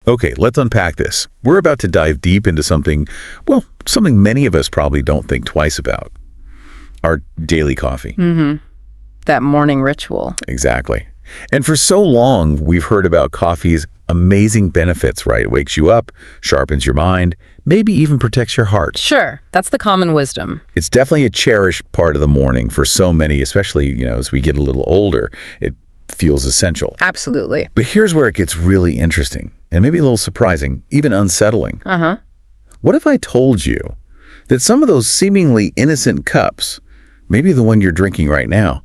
Okay, let's unpack this. We're about to dive deep into something, well, something many of us probably don't think twice about. Our daily coffee. That morning ritual. Exactly. And for so long, we've heard about coffee's amazing benefits, right? It wakes you up, sharpens your mind, maybe even protects your heart. Sure, that's the common wisdom. It's definitely a cherished part of the morning for so many, especially, as we get a little older. It feels essential. Absolutely. But here's where it gets really interesting, and maybe a little surprising, even unsettling. What if I told you that some of those seemingly innocent cups, maybe the one you're drinking right now,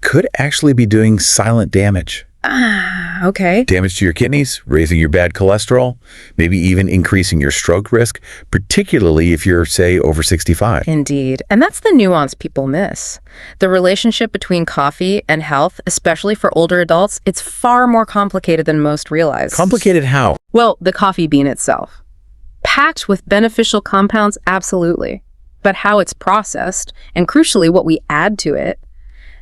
could actually be doing silent damage? Okay. Damage to your kidneys, raising your bad cholesterol, maybe even increasing your stroke risk, particularly if you're, say, over 65. Indeed. And that's the nuance people miss. The relationship between coffee and health, especially for older adults, it's far more complicated than most realize. Complicated how? Well, the coffee bean itself. Packed with beneficial compounds, absolutely. But how it's processed, and crucially what we add to it,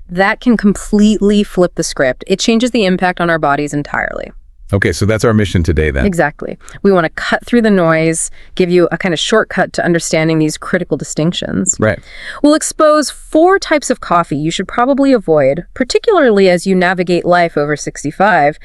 that can completely flip the script. It changes the impact on our bodies entirely. Okay, so that's our mission today then. Exactly. We want to cut through the noise, give you a kind of shortcut to understanding these critical distinctions. Right. We'll expose 4 types of coffee you should probably avoid, particularly as you navigate life over 65.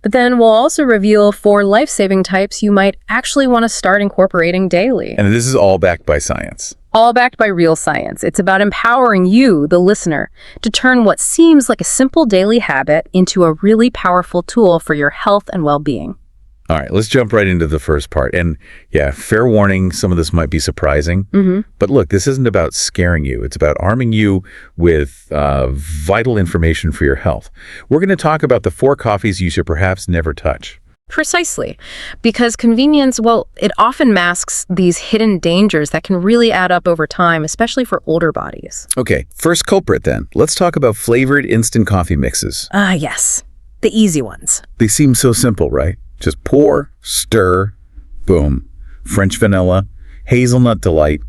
But then we'll also reveal 4 life-saving types you might actually want to start incorporating daily. And this is all backed by science. All backed by real science. It's about empowering you, the listener, to turn what seems like a simple daily habit into a really powerful tool for your health and well-being. All right, let's jump right into the first part. And yeah, fair warning, some of this might be surprising. But look, this isn't about scaring you. It's about arming you with vital information for your health. We're going to talk about the 4 coffees you should perhaps never touch. Precisely. Because convenience, well, it often masks these hidden dangers that can really add up over time, especially for older bodies. Okay, first culprit then. Let's talk about flavored instant coffee mixes. Yes. The easy ones. They seem so simple, right? Just pour, stir, boom. French vanilla, hazelnut delight.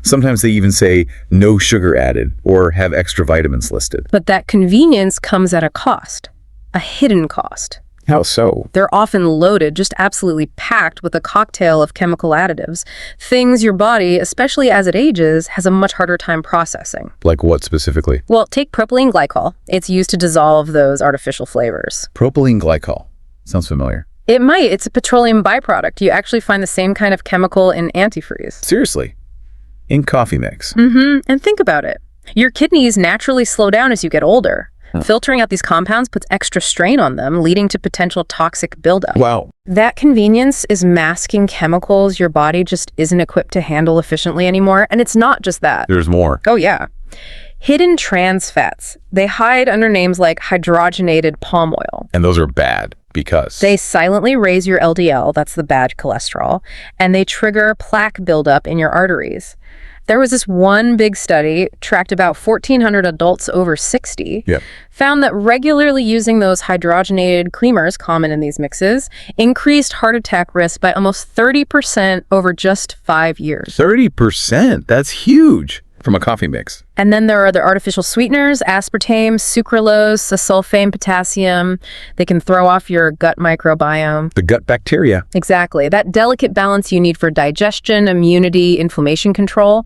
Sometimes they even say no sugar added or have extra vitamins listed. But that convenience comes at a cost, a hidden cost. How so? They're often loaded, just absolutely packed with a cocktail of chemical additives, things your body, especially as it ages, has a much harder time processing. Like what specifically? Well, take propylene glycol. It's used to dissolve those artificial flavors. Propylene glycol. Sounds familiar. It might. It's a petroleum byproduct. You actually find the same kind of chemical in antifreeze. Seriously? In coffee mix? And think about it. Your kidneys naturally slow down as you get older. Filtering out these compounds puts extra strain on them, leading to potential toxic buildup. Wow. That convenience is masking chemicals your body just isn't equipped to handle efficiently anymore. And it's not just that. There's more. Oh, yeah. Hidden trans fats. They hide under names like hydrogenated palm oil. And those are bad because? They silently raise your LDL, that's the bad cholesterol, and they trigger plaque buildup in your arteries. There was this one big study, tracked about 1,400 adults over 60, found that regularly using those hydrogenated creamers common in these mixes increased heart attack risk by almost 30% over just 5 years. 30%? That's huge from a coffee mix. And then there are the artificial sweeteners, aspartame, sucralose, sulfame, potassium. They can throw off your gut microbiome. The gut bacteria. Exactly. That delicate balance you need for digestion, immunity, inflammation control.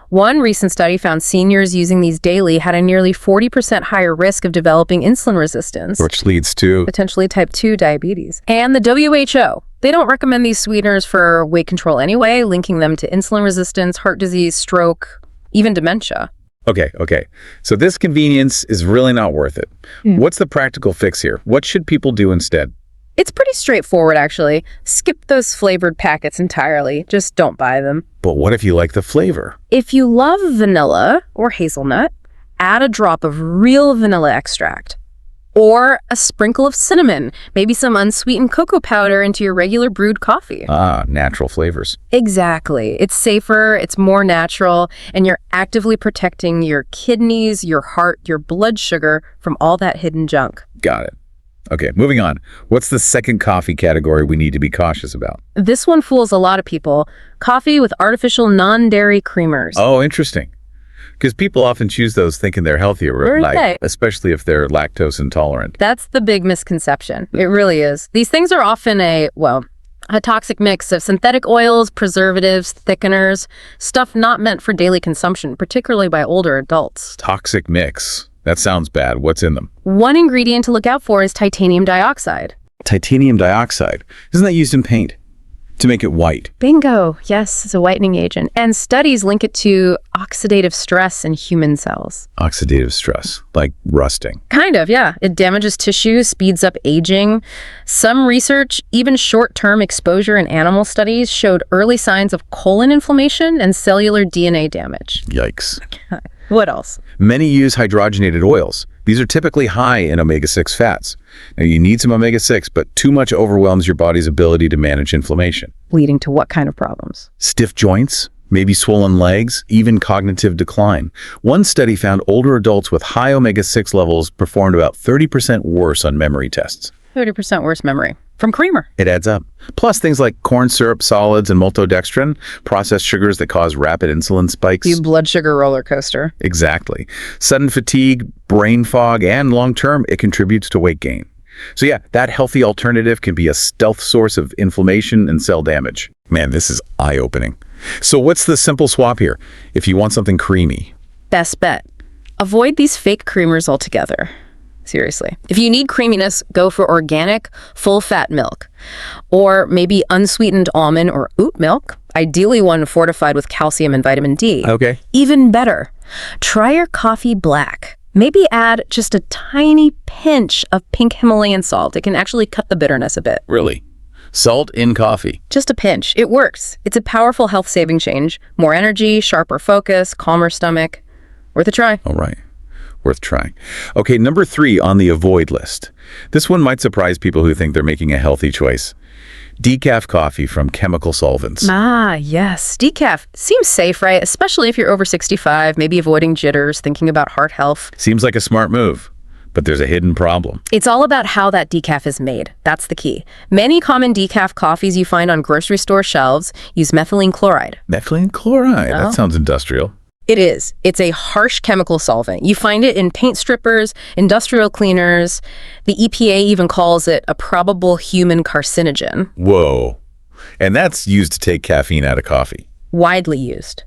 One recent study found seniors using these daily had a nearly 40% higher risk of developing insulin resistance, Which leads to potentially type 2 diabetes. And the WHO, they don't recommend these sweeteners for weight control anyway, linking them to insulin resistance, heart disease, stroke, even dementia. Okay. So this convenience is really not worth it. What's the practical fix here? What should people do instead? It's pretty straightforward, actually. Skip those flavored packets entirely. Just don't buy them. But what if you like the flavor? If you love vanilla or hazelnut, add a drop of real vanilla extract. Or a sprinkle of cinnamon, maybe some unsweetened cocoa powder into your regular brewed coffee. Natural flavors. Exactly. It's safer, it's more natural, and you're actively protecting your kidneys, your heart, your blood sugar from all that hidden junk. Got it. Okay, moving on. What's the second coffee category we need to be cautious about? This one fools a lot of people. Coffee with artificial non-dairy creamers. Oh, interesting. Because people often choose those thinking they're healthier, especially if they're lactose intolerant. That's the big misconception. It really is. These things are often A toxic mix of synthetic oils, preservatives, thickeners, stuff not meant for daily consumption, particularly by older adults. Toxic mix. That sounds bad. What's in them? One ingredient to look out for is titanium dioxide. Titanium dioxide. Isn't that used in paint? To make it white. Bingo. Yes, it's a whitening agent. And studies link it to oxidative stress in human cells. Oxidative stress, like rusting. Kind of, yeah. It damages tissue, speeds up aging. Some research, even short-term exposure in animal studies, showed early signs of colon inflammation and cellular DNA damage. Yikes. What else? Many use hydrogenated oils. These are typically high in omega-6 fats. Now, you need some omega-6, but too much overwhelms your body's ability to manage inflammation. Leading to what kind of problems? Stiff joints, maybe swollen legs, even cognitive decline. One study found older adults with high omega-6 levels performed about 30% worse on memory tests. 30% worse memory. From creamer. It adds up. Plus things like corn syrup, solids, and maltodextrin, processed sugars that cause rapid insulin spikes. The blood sugar roller coaster. Exactly. Sudden fatigue, brain fog, and long-term, it contributes to weight gain. So yeah, that healthy alternative can be a stealth source of inflammation and cell damage. Man, this is eye-opening. So what's the simple swap here? If you want something creamy. Best bet. Avoid these fake creamers altogether. Seriously. If you need creaminess, go for organic, full-fat milk. Or maybe unsweetened almond or oat milk, ideally one fortified with calcium and vitamin D. Okay. Even better, try your coffee black. Maybe add just a tiny pinch of pink Himalayan salt. It can actually cut the bitterness a bit. Really? Salt in coffee? Just a pinch. It works. It's a powerful health-saving change. More energy, sharper focus, calmer stomach. Worth a try. All right. Worth trying. Okay, number 3 on the avoid list. This one might surprise people who think they're making a healthy choice. Decaf coffee from chemical solvents. Ah, yes. Decaf. Seems safe, right? Especially if you're over 65, maybe avoiding jitters, thinking about heart health. Seems like a smart move, but there's a hidden problem. It's all about how that decaf is made. That's the key. Many common decaf coffees you find on grocery store shelves use methylene chloride. Methylene chloride? Oh. That sounds industrial. It is. It's a harsh chemical solvent. You find it in paint strippers, industrial cleaners. The EPA even calls it a probable human carcinogen. Whoa. And that's used to take caffeine out of coffee. Widely used.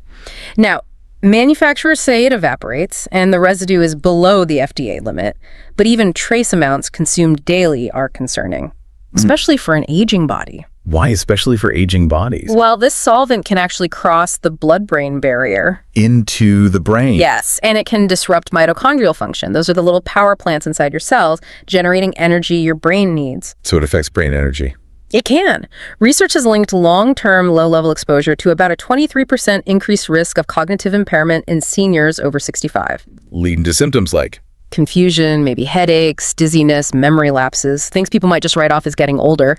Now, manufacturers say it evaporates, and the residue is below the FDA limit, but even trace amounts consumed daily are concerning, especially for an aging body. Why especially for aging bodies? Well, this solvent can actually cross the blood-brain barrier. Into the brain. Yes, and it can disrupt mitochondrial function. Those are the little power plants inside your cells, generating energy your brain needs. So it affects brain energy. It can. Research has linked long-term low-level exposure to about a 23% increased risk of cognitive impairment in seniors over 65. Leading to symptoms like Confusion, maybe headaches, dizziness, memory lapses, things people might just write off as getting older.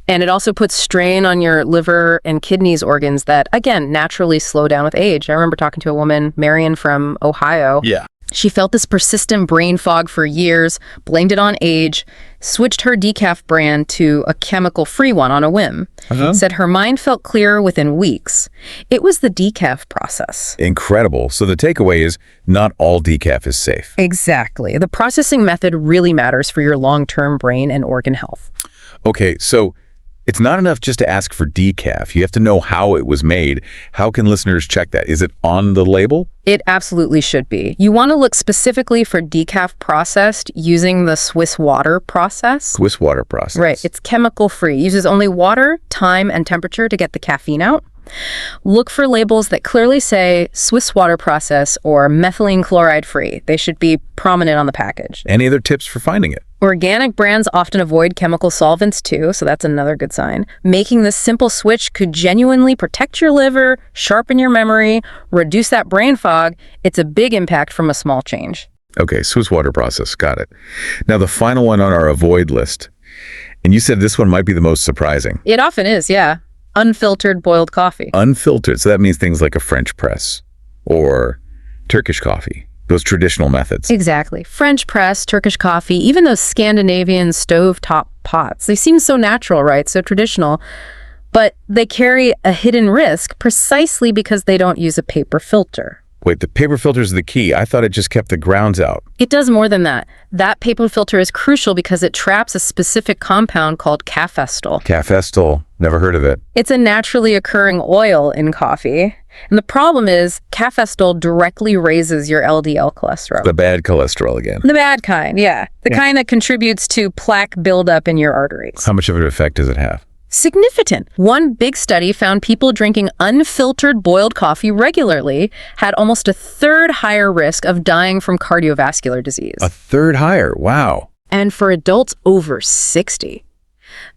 And it also puts strain on your liver and kidneys organs that, again, naturally slow down with age. I remember talking to a woman, Marion from Ohio. Yeah. She felt this persistent brain fog for years, blamed it on age, switched her decaf brand to a chemical-free one on a whim. Said her mind felt clearer within weeks. It was the decaf process. Incredible. So the takeaway is not all decaf is safe. Exactly. The processing method really matters for your long-term brain and organ health. Okay, so it's not enough just to ask for decaf. You have to know how it was made. How can listeners check that? Is it on the label? It absolutely should be. You want to look specifically for decaf processed using the Swiss water process. Swiss water process. Right. It's chemical-free. Uses only water, time, and temperature to get the caffeine out. Look for labels that clearly say Swiss water process or methylene chloride free. They should be prominent on the package. Any other tips for finding it? Organic brands often avoid chemical solvents too, so that's another good sign. Making this simple switch could genuinely protect your liver, sharpen your memory, reduce that brain fog. It's a big impact from a small change. Okay, Swiss water process. Got it. Now the final one on our avoid list. And you said this one might be the most surprising. It often is, yeah. Unfiltered boiled coffee. Unfiltered. So that means things like a French press or Turkish coffee. Those traditional methods. Exactly. French press, Turkish coffee, even those Scandinavian stovetop pots. They seem so natural, right? So traditional. But they carry a hidden risk precisely because they don't use a paper filter. Wait, the paper filter is the key. I thought it just kept the grounds out. It does more than that. That paper filter is crucial because it traps a specific compound called cafestol. Cafestol. Never heard of it. It's a naturally occurring oil in coffee. And the problem is cafestol directly raises your LDL cholesterol. The bad cholesterol again. The bad kind, yeah. The kind that contributes to plaque buildup in your arteries. How much of an effect does it have? Significant. One big study found people drinking unfiltered boiled coffee regularly had almost a third higher risk of dying from cardiovascular disease. A third higher. Wow. And for adults over 60.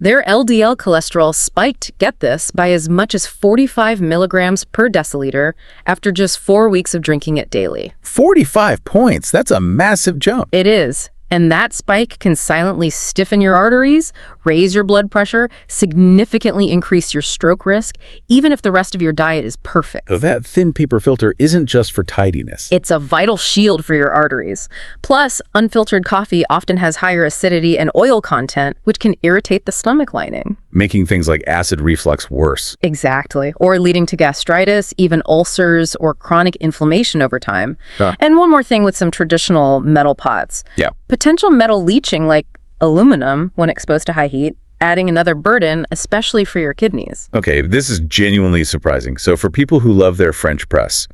Their LDL cholesterol spiked, get this, by as much as 45 milligrams per deciliter after just 4 weeks of drinking it daily. 45 points. That's a massive jump. It is. And that spike can silently stiffen your arteries, raise your blood pressure, significantly increase your stroke risk, even if the rest of your diet is perfect. That thin paper filter isn't just for tidiness. It's a vital shield for your arteries. Plus, unfiltered coffee often has higher acidity and oil content, which can irritate the stomach lining. Making things like acid reflux worse. Exactly. Or leading to gastritis, even ulcers, or chronic inflammation over time. And one more thing with some traditional metal pots. Yeah. Potential metal leaching, like aluminum, when exposed to high heat, adding another burden, especially for your kidneys. Okay, this is genuinely surprising. So for people who love their French press,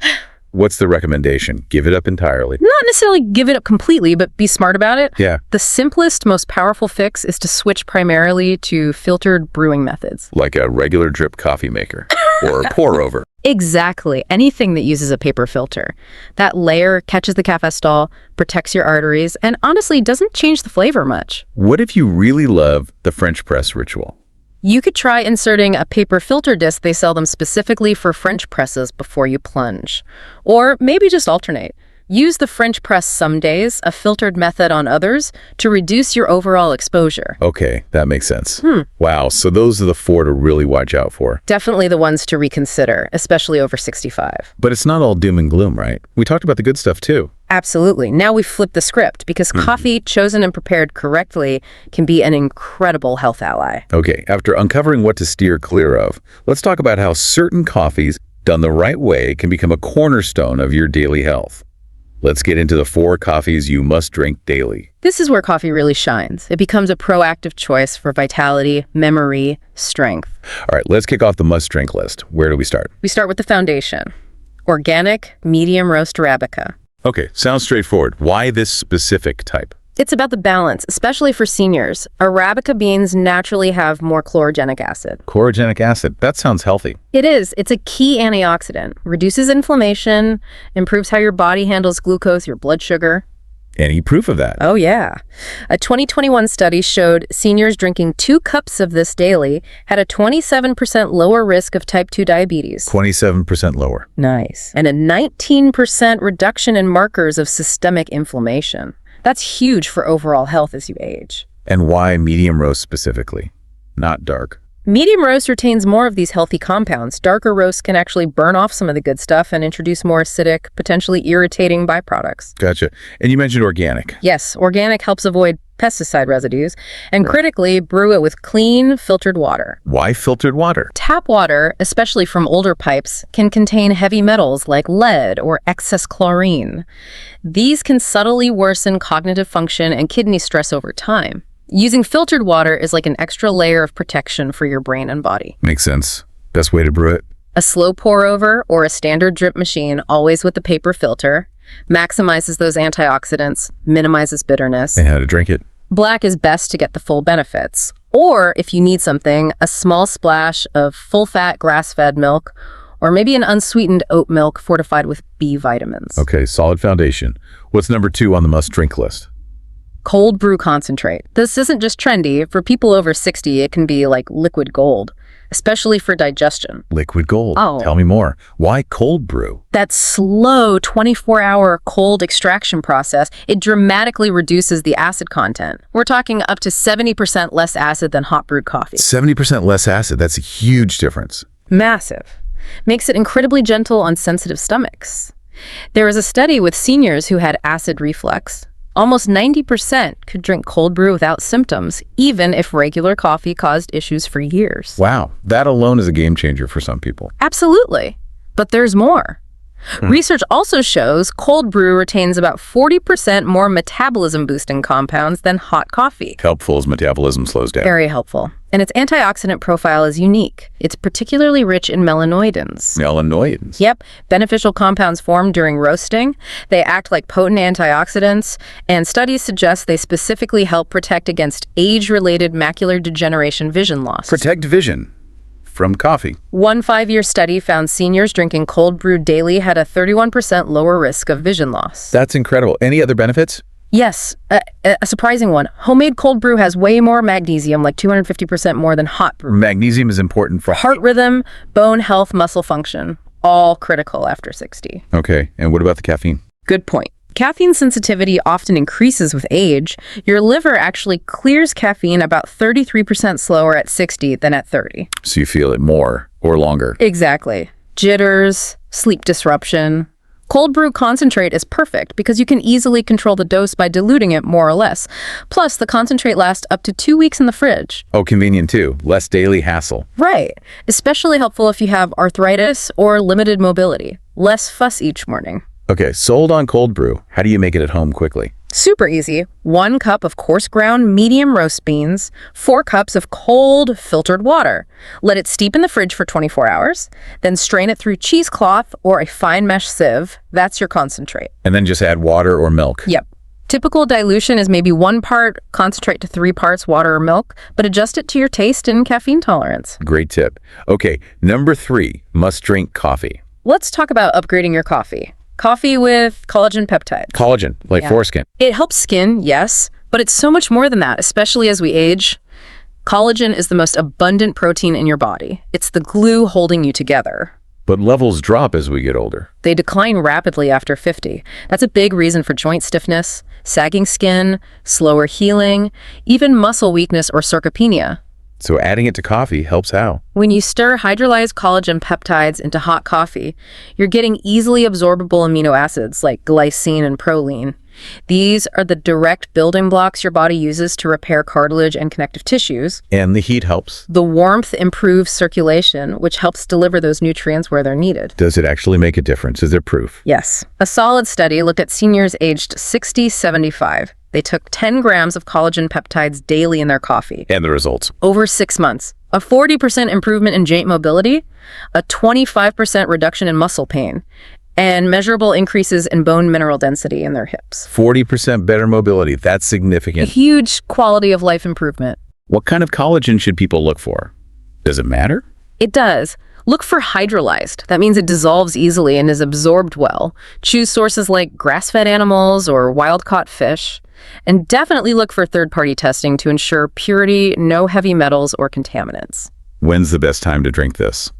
what's the recommendation? Give it up entirely. Not necessarily give it up completely, but be smart about it. Yeah. The simplest, most powerful fix is to switch primarily to filtered brewing methods. Like a regular drip coffee maker or a pour over. Exactly. Anything that uses a paper filter. That layer catches the cafestol, protects your arteries, and honestly doesn't change the flavor much. What if you really love the French press ritual? You could try inserting a paper filter disc. They sell them specifically for French presses before you plunge. Or maybe just alternate. Use the French press some days, a filtered method on others, to reduce your overall exposure. Okay, that makes sense. Wow, so those are the 4 to really watch out for. Definitely the ones to reconsider, especially over 65. But it's not all doom and gloom, right? We talked about the good stuff too. Absolutely. Now we've flipped the script because coffee chosen and prepared correctly can be an incredible health ally. Okay, after uncovering what to steer clear of, let's talk about how certain coffees, done the right way, can become a cornerstone of your daily health. Let's get into the 4 coffees you must drink daily. This is where coffee really shines. It becomes a proactive choice for vitality, memory, strength. All right, let's kick off the must-drink list. Where do we start? We start with the foundation. Organic, medium roast Arabica. Okay, sounds straightforward. Why this specific type? It's about the balance, especially for seniors. Arabica beans naturally have more chlorogenic acid. Chlorogenic acid. That sounds healthy. It is. It's a key antioxidant. Reduces inflammation, improves how your body handles glucose, your blood sugar. Any proof of that? Oh, yeah. A 2021 study showed seniors drinking 2 cups of this daily had a 27% lower risk of type 2 diabetes. 27% lower. Nice. And a 19% reduction in markers of systemic inflammation. That's huge for overall health as you age. And why medium roast specifically, not dark? Medium roast retains more of these healthy compounds. Darker roasts can actually burn off some of the good stuff and introduce more acidic, potentially irritating byproducts. Gotcha. And you mentioned organic. Yes, organic helps avoid pesticide residues, and critically, brew it with clean, filtered water. Why filtered water? Tap water, especially from older pipes, can contain heavy metals like lead or excess chlorine. These can subtly worsen cognitive function and kidney stress over time. Using filtered water is like an extra layer of protection for your brain and body. Makes sense. Best way to brew it? A slow pour over or a standard drip machine, always with the paper filter, maximizes those antioxidants, minimizes bitterness. And how to drink it? Black is best to get the full benefits. Or if you need something, a small splash of full-fat grass-fed milk, or maybe an unsweetened oat milk fortified with B vitamins. Okay, solid foundation. What's number 2 on the must-drink list? Cold brew concentrate. This isn't just trendy. For people over 60, it can be like liquid gold, especially for digestion. Liquid gold. Oh. Tell me more. Why cold brew? That slow 24-hour cold extraction process, it dramatically reduces the acid content. We're talking up to 70% less acid than hot brewed coffee. 70% less acid. That's a huge difference. Massive. Makes it incredibly gentle on sensitive stomachs. There was a study with seniors who had acid reflux. Almost 90% could drink cold brew without symptoms, even if regular coffee caused issues for years. Wow, that alone is a game changer for some people. Absolutely. But there's more. Research also shows cold brew retains about 40% more metabolism-boosting compounds than hot coffee. Helpful as metabolism slows down. Very helpful. And its antioxidant profile is unique. It's particularly rich in melanoidins. Melanoidins. Yep, beneficial compounds formed during roasting. They act like potent antioxidants, and studies suggest they specifically help protect against age-related macular degeneration vision loss. Protect vision from coffee. One 5-year study found seniors drinking cold brew daily had a 31% lower risk of vision loss. That's incredible. Any other benefits? Yes, a surprising one. Homemade cold brew has way more magnesium, like 250% more than hot brew. Magnesium is important for Heart rhythm, bone health, muscle function, all critical after 60. Okay, and what about the caffeine? Good point. Caffeine sensitivity often increases with age. Your liver actually clears caffeine about 33% slower at 60 than at 30. So you feel it more or longer. Exactly. Jitters, sleep disruption. Cold brew concentrate is perfect because you can easily control the dose by diluting it more or less. Plus, the concentrate lasts up to 2 weeks in the fridge. Oh, convenient too. Less daily hassle. Right. Especially helpful if you have arthritis or limited mobility. Less fuss each morning. Okay, sold on cold brew. How do you make it at home quickly? Super easy. 1 cup of coarse ground medium roast beans, 4 cups of cold filtered water. Let it steep in the fridge for 24 hours, then strain it through cheesecloth or a fine mesh sieve. That's your concentrate. And then just add water or milk. Yep. Typical dilution is maybe 1 part concentrate to 3 parts water or milk, but adjust it to your taste and caffeine tolerance. Great tip. Okay, number 3, must drink coffee. Let's talk about upgrading your coffee. Coffee with collagen peptides. Collagen, like foreskin. It helps skin, yes, but it's so much more than that, especially as we age. Collagen is the most abundant protein in your body. It's the glue holding you together. But levels drop as we get older. They decline rapidly after 50. That's a big reason for joint stiffness, sagging skin, slower healing, even muscle weakness or sarcopenia. So adding it to coffee helps how? When you stir hydrolyzed collagen peptides into hot coffee, you're getting easily absorbable amino acids like glycine and proline. These are the direct building blocks your body uses to repair cartilage and connective tissues. And the heat helps. The warmth improves circulation, which helps deliver those nutrients where they're needed. Does it actually make a difference? Is there proof? Yes. A solid study looked at seniors aged 60-75. They took 10 grams of collagen peptides daily in their coffee. And the results? Over 6 months. A 40% improvement in joint mobility, a 25% reduction in muscle pain, and measurable increases in bone mineral density in their hips. 40% better mobility. That's A significant. huge quality of life improvement. What kind of collagen should people look for? Does it matter? It does. Look for hydrolyzed. That means it dissolves easily and is absorbed well. Choose sources like grass-fed animals or wild-caught fish. And definitely look for third-party testing to ensure purity, no heavy metals or contaminants. When's the best time to drink this?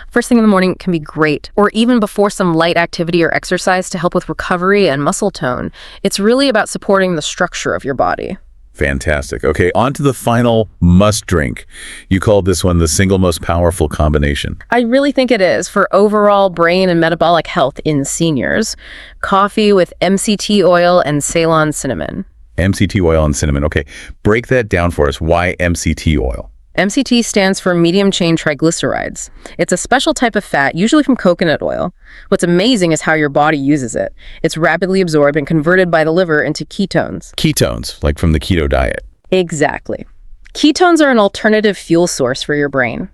First thing in the morning can be great, or even before some light activity or exercise to help with recovery and muscle tone. It's really about supporting the structure of your body. Fantastic. Okay, on to the final must drink. You called this one the single most powerful combination. I really think it is for overall brain and metabolic health in seniors. Coffee with MCT oil and Ceylon cinnamon. MCT oil and cinnamon. Okay, break that down for us. Why MCT oil? MCT stands for medium-chain triglycerides. It's a special type of fat, usually from coconut oil. What's amazing is how your body uses it. It's rapidly absorbed and converted by the liver into ketones. Ketones, like from the keto diet. Exactly. Ketones are an alternative fuel source for your brain.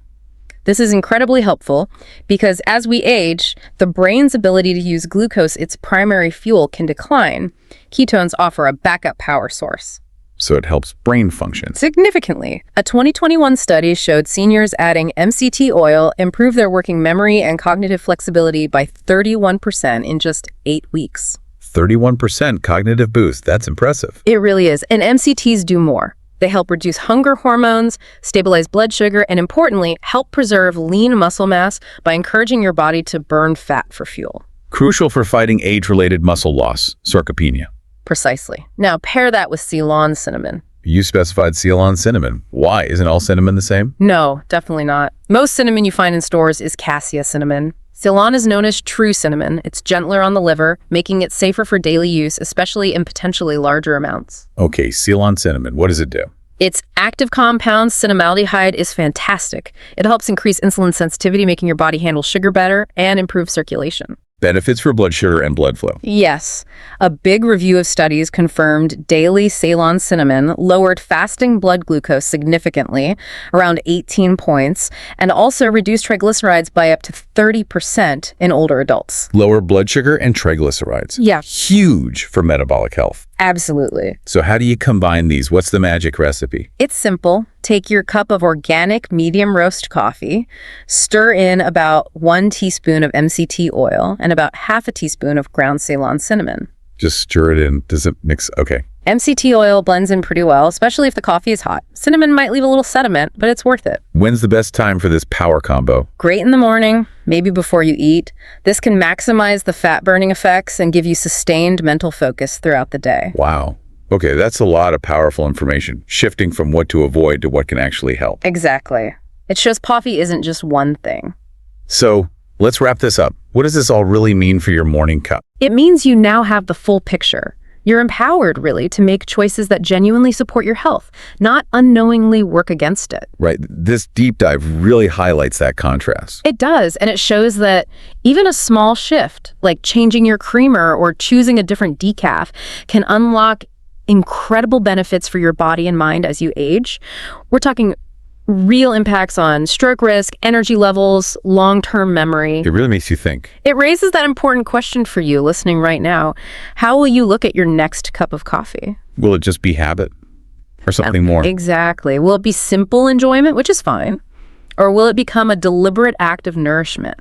This is incredibly helpful because as we age, the brain's ability to use glucose, its primary fuel, can decline. Ketones offer a backup power source. So it helps brain function. Significantly. A 2021 study showed seniors adding MCT oil improved their working memory and cognitive flexibility by 31% in just 8 weeks. 31% cognitive boost. That's impressive. It really is. And MCTs do more. They help reduce hunger hormones, stabilize blood sugar, and importantly, help preserve lean muscle mass by encouraging your body to burn fat for fuel. Crucial for fighting age-related muscle loss, sarcopenia. Precisely. Now pair that with Ceylon cinnamon. You specified Ceylon cinnamon. Why? Isn't all cinnamon the same? No, definitely not. Most cinnamon you find in stores is cassia cinnamon. Ceylon is known as true cinnamon. It's gentler on the liver, making it safer for daily use, especially in potentially larger amounts. Okay, Ceylon cinnamon. What does it do? Its active compound, cinnamaldehyde, is fantastic. It helps increase insulin sensitivity, making your body handle sugar better and improve circulation. Benefits for blood sugar and blood flow. Yes. A big review of studies confirmed daily Ceylon cinnamon lowered fasting blood glucose significantly, around 18 points, and also reduced triglycerides by up to 30% in older adults. Lower blood sugar and triglycerides. Yeah. Huge for metabolic health. Absolutely. So how do you combine these? What's the magic recipe? It's simple. Take your cup of organic medium roast coffee, stir in about 1 teaspoon of MCT oil and about half a teaspoon of ground Ceylon cinnamon. Just stir it in. Does it mix? Okay. MCT oil blends in pretty well, especially if the coffee is hot. Cinnamon might leave a little sediment, but it's worth it. When's the best time for this power combo? Great in the morning, maybe before you eat. This can maximize the fat-burning effects and give you sustained mental focus throughout the day. Wow. Okay, that's a lot of powerful information, shifting from what to avoid to what can actually help. Exactly. It shows coffee isn't just one thing. So let's wrap this up. What does this all really mean for your morning cup? It means you now have the full picture. You're empowered, really, to make choices that genuinely support your health, not unknowingly work against it. Right. This deep dive really highlights that contrast. It does, and it shows that even a small shift, like changing your creamer or choosing a different decaf, can unlock incredible benefits for your body and mind as you age. We're talking real impacts on stroke risk, energy levels, long-term memory. It really makes you think. It raises that important question for you listening right now. How will you look at your next cup of coffee? Will it just be habit or something more? Exactly. Will it be simple enjoyment, which is fine? Or will it become a deliberate act of nourishment?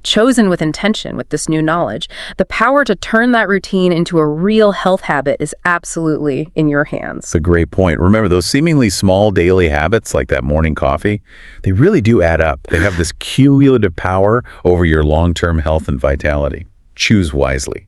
Chosen with intention with this new knowledge, the power to turn that routine into a real health habit is absolutely in your hands. That's a great point. Remember, those seemingly small daily habits like that morning coffee, they really do add up. They have this cumulative power over your long-term health and vitality. Choose wisely.